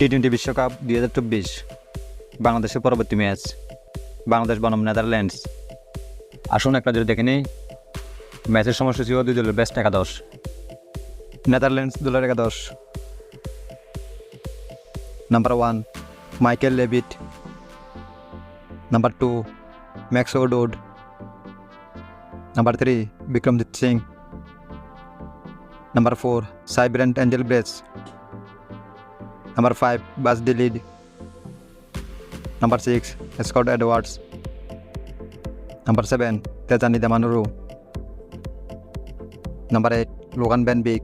টি-20 বিশ্বকাপ 2024 বাংলাদেশের পরবর্তী ম্যাচ বাংলাদেশ বনাম নেদারল্যান্ডস। আসুন একটা যদি দেখে নিই ম্যাচের সময়সূচি ও দুই দলের বেস্ট একাদশ। নেদারল্যান্ডস দলের একাদশ: number 1 Michael Levitt, number 2 Max O'Dowd, number 3 Vikramjit Singh, number 4 Sybrand Engelbrecht, number 5 Bas de Leede, number 6 Scott Edwards, number 7 Teja Nidamanuru, number 8 Logan van Beek,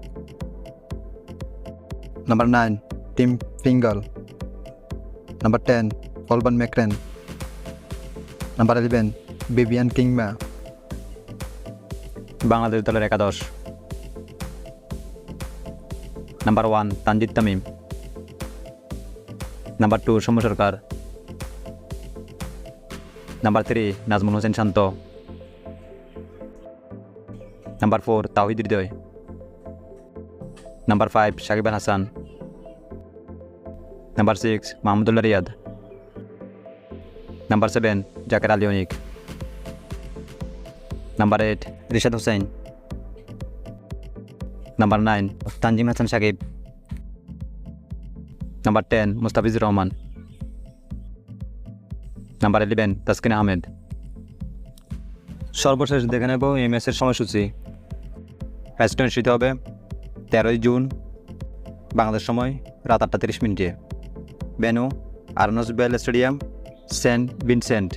number 9 Tim Pringle, number 10 Paul van Meekeren, number 11 Vivian Kingma. Bangladesh দলের একাদশ: number 1 Tanzid Tamim, number 2 Soumya Sarkar, number 3 Najmul Hossain Shanto, number 4 Towhid হৃদয়, number 5 Shakib Al Hasan, number 6 Mahmudullah Riyad, number 7 Jaker Ali Anik, number 8 Rishad Hossain, number 9 Tanzim Hasan Sakib, number 10 Mustafizur Rahman, number 11 Taskin Ahmed. সর্বশেষ দেখে নেব এই ম্যাচের সময়সূচি। ম্যাচটা অনুষ্ঠিত হবে 13 জুন বাংলাদেশ সময় রাত 8:30 মিনিটে। Venue Arnold Bell stadium, Saint Vincent.